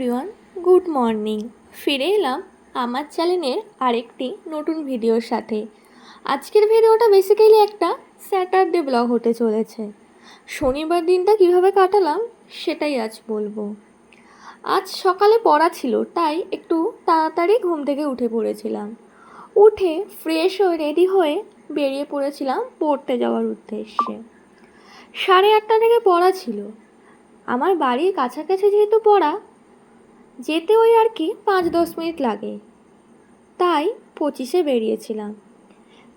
Everyone, good morning. ফিরে এলাম আমার চ্যানেলের আরেকটি নতুন ভিডিওর সাথে। আজকের ভিডিওটা বেসিক্যালি একটা স্যাটারডে ব্লগ হতে চলেছে। শনিবার দিনটা কিভাবে কাটালাম সেটাই আজ বলবো। আজ সকালে পড়া ছিল, তাই একটু তাড়াতাড়ি ঘুম থেকে উঠে পড়েছিলাম। উঠে ফ্রেশ হয়ে রেডি হয়ে বেরিয়ে পড়েছিলাম পড়তে যাওয়ার উদ্দেশ্যে। 8:30 থেকে পড়া ছিল। আমার বাড়ির কাছাকাছি যেহেতু পড়া, যেতে ওই আর কি 5-10 মিনিট লাগে, তাই 25-এ বেরিয়েছিলাম।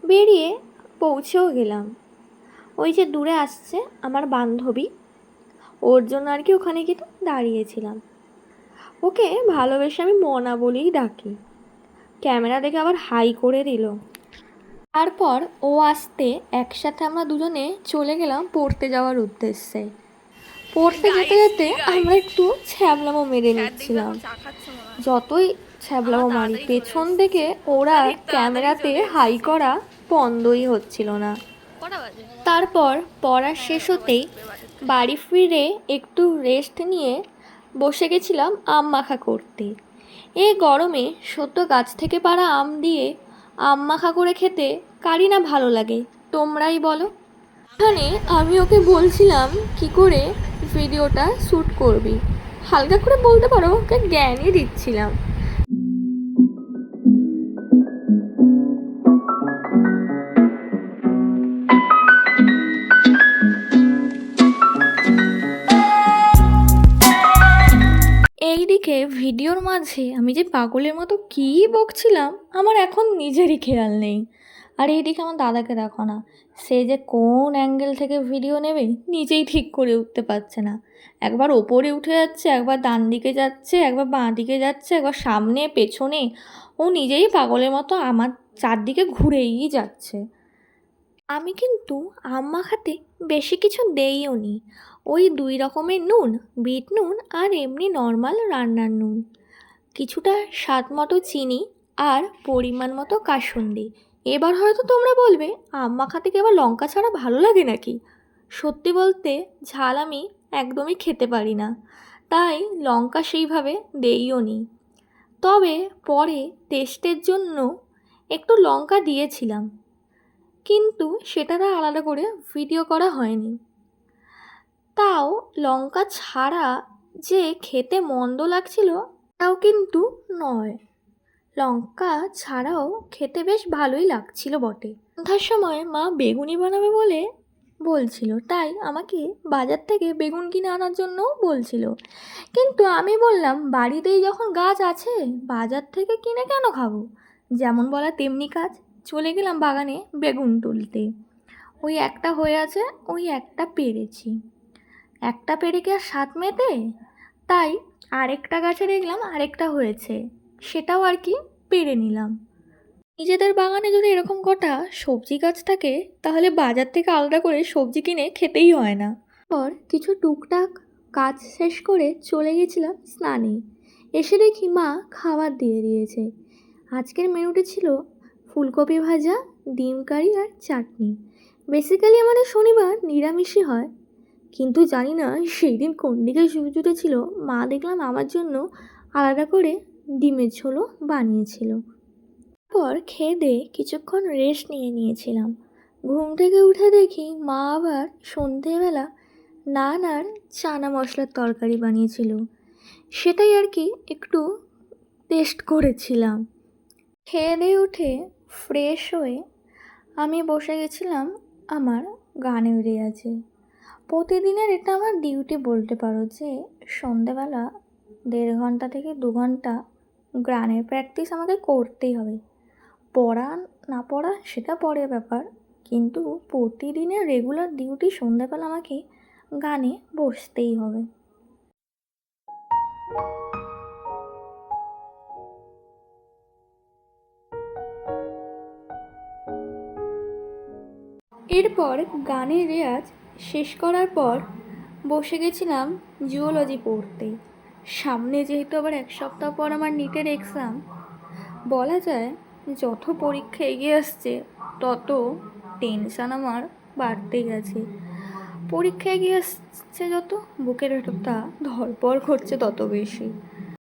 বেরিয়ে পৌঁছেও গেলাম। ওই যে দূরে আসছে আমার বান্ধবী, ওর জন্য আর কি ওখানে কিন্তু দাঁড়িয়েছিলাম। ওকে ভালোবেসে আমি মনা বলেই ডাকি। ক্যামেরা দেখে আবার হাই করে দিল। তারপর ও আসতে একসাথে আমরা দুজনে চলে গেলাম পড়তে যাওয়ার উদ্দেশ্যে। পড়তে যেতে যেতে আমরা একটু ছ্যাবলামো মেরে নিচ্ছিলাম। যতই ছ্যাবলামো মারি, পেছন থেকে ওরা ক্যামেরাতে হাই করা বন্ধই হচ্ছিল না। তারপর পড়া শেষ হতেই বাড়ি ফিরে একটু রেস্ট নিয়ে বসে গেছিলাম আম মাখা করতে। এই গরমে সদ্য গাছ থেকে পাড়া আম দিয়ে আম মাখা করে খেতে কারই না ভালো লাগে, তোমরাই বলো। এখানে আমি ওকে বলছিলাম কি করে ভিডিওটা শ্যুট করবি, হালকা করে বলতে পারো ওকে জ্ঞানই দিচ্ছিলাম। এইদিকে ভিডিওর মাঝে আমি যে পাগলের মতো কী বকছিলাম আমার এখন নিজেরই খেয়াল নেই। আর এইদিকে আমার দাদাকে দেখো না, সে যে কোন অ্যাঙ্গেল থেকে ভিডিও নেবে নিজেই ঠিক করে উঠতে পারছে না। একবার ওপরে উঠে যাচ্ছে, একবার ডান দিকে যাচ্ছে, একবার বাঁ দিকে যাচ্ছে, একবার সামনে পেছনে। ও নিজেই পাগলের মতো আমার চারদিকে ঘুরেই যাচ্ছে। আমি কিন্তু আম মাখাতে বেশি কিছু দেইও নি। ওই 2 রকমের নুন, বিট নুন আর এমনি নর্মাল রান্নার নুন, কিছুটা স্বাদ মতো চিনি আর পরিমাণ মতো কাসুন্দি। এবার হয়তো তোমরা বলবে আম মাখাতে কি আবার লঙ্কা ছাড়া ভালো লাগে নাকি? সত্যি বলতে ঝাল আমি একদমই খেতে পারি না, তাই লঙ্কা সেইভাবে দেইও নি। তবে পরে টেস্টের জন্য একটু লঙ্কা দিয়েছিলাম, কিন্তু সেটা আর আলাদা করে ভিডিও করা হয়নি। তাও লঙ্কা ছাড়া যে খেতে মন্দ লাগছিল তাও কিন্তু নয়, লঙ্কা ছাড়াও খেতে বেশ ভালোই লাগছিল বটে। সন্ধ্যার সময় মা বেগুনি বানাবে বলে বলছিল, তাই আমাকে বাজার থেকে বেগুন কিনে আনার জন্য বলছিল। কিন্তু আমি বললাম বাড়িতেই যখন গাছ আছে বাজার থেকে কিনে কেন খাবো। যেমন বলা তেমনি কাজ, চলে গেলাম বাগানে বেগুন তুলতে। ওই একটা হয়ে আছে, ওই একটা পেরেছি। একটা পেরে কি আর স্বাদ মেটে, তাই আরেকটা গাছে দেখলাম আরেকটা হয়েছে, সেটাও আর কি পেরে নিলাম। নিজেদের বাগানে যদি এরকম কটা সবজি গাছ থাকে তাহলে বাজার থেকে আলাদা করে সবজি কিনে খেতেই হয় না। পর কিছু টুকটাক কাজ শেষ করে চলে গেছিলাম স্নানে। এসে দেখি মা খাবার দিয়ে দিয়েছে। আজকের মেনুতে ছিল ফুলকপি ভাজা, ডিম কারি আর চাটনি। বেসিক্যালি আমাদের শনিবার নিরামিষই হয়, কিন্তু জানি না সেই দিন কোন দিকে সুযোগ ছিল, মা দেখলাম আমার জন্য আলাদা করে ডিমের ঝোলও বানিয়েছিল। পর খেয়ে দিয়ে কিছুক্ষণ রেস্ট নিয়েছিলাম। ঘুম থেকে উঠে দেখি মা আবার সন্ধেবেলা নান আর চানা মশলার তরকারি বানিয়েছিল, সেটাই আর কি একটু টেস্ট করেছিলাম। খেয়ে দিয়ে উঠে ফ্রেশ হয়ে আমি বসে গেছিলাম আমার গানের রেয়াজে। প্রতিদিনের এটা আমার ডিউটি বলতে পারো, যে সন্ধেবেলা 1.5 ঘন্টা থেকে 2 ঘন্টা গানের প্র্যাকটিস আমাকে করতেই হবে। পড়া না পড়া সেটা পরের ব্যাপার, কিন্তু প্রতিদিনের রেগুলার ডিউটি সন্ধ্যাবেলা আমাকে গানে বসতেই হবে। এরপর গানের রেয়াজ শেষ করার পর বসে গেছিলাম জুওলজি পড়তে। সামনে যেহেতু আবার 1 সপ্তাহ পর আমার নিটের এক্সাম, বলা যায় যত পরীক্ষা এগিয়ে আসছে তত টেনশান আমার বাড়তেই আছে। পরীক্ষা এগিয়ে আসছে যত বুকের ভেতরটা ধড়পড় করছে তত বেশি।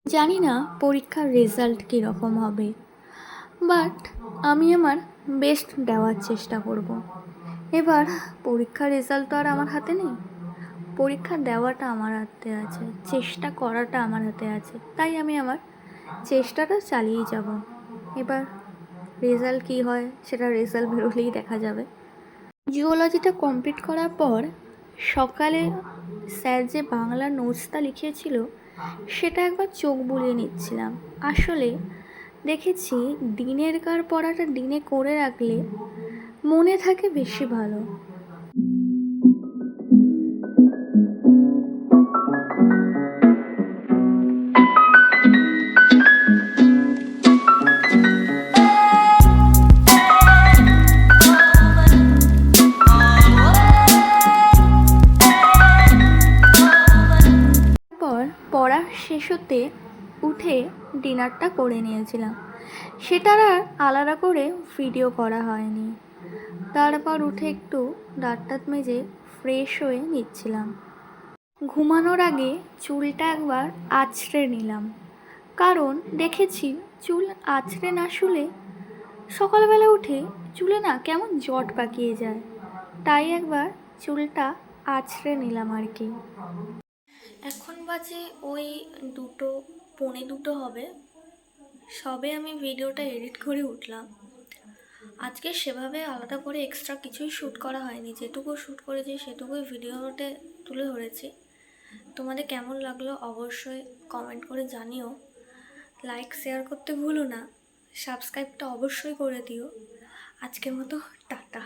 জানি না পরীক্ষার রেজাল্ট কীরকম হবে, বাট আমি আমার বেস্ট দেওয়ার চেষ্টা করব। এবার পরীক্ষার রেজাল্ট তো আর আমার হাতে নেই, পরীক্ষা দেওয়াটা আমার হাতে আছে, চেষ্টা করাটা আমার হাতে আছে, তাই আমি আমার চেষ্টাটা চালিয়ে যাব। এবার রেজাল্ট কী হয় সেটা রেজাল্ট বেরোলেই দেখা যাবে। জিওলজিটা কমপ্লিট করার পর সকালে স্যার যে বাংলা নোটসটা লিখিয়েছিল সেটা একবার চোখ বুলিয়ে নিচ্ছিলাম। আসলে দেখেছি দিনের কার পড়াটা দিনে করে রাখলে মনে থাকে বেশি ভালো। পর পড়া শেষ হতে উঠে ডিনারটা করে নিয়েছিলাম, সেটার আর আলাদা করে ভিডিও করা হয়নি। তারপর উঠে একটু দাঁত টাত মেজে ফ্রেশ হয়ে নিচ্ছিলাম। ঘুমানোর আগে চুলটা একবার আঁচড়ে নিলাম, কারণ দেখেছি চুল আঁচড়ে না শুলে সকালবেলা উঠে চুলে না কেমন জট পাকিয়ে যায়, তাই একবার চুলটা আঁচড়ে নিলাম আর কি। এখন বাজে ওই 2টো পৌনে 2টো হবে, সবে আমি ভিডিওটা এডিট করে উঠলাম। আজকে সেভাবে আলাদা করে এক্সট্রা কিছুই শ্যুট করা হয়নি, যেটুকু শ্যুট করেছি সেটুকুই ভিডিওতে তুলে ধরেছি। তোমাদের কেমন লাগলো অবশ্যই কমেন্ট করে জানিও, লাইক শেয়ার করতে ভুলো না, সাবস্ক্রাইবটা অবশ্যই করে দিও। আজকের মতো টাটা।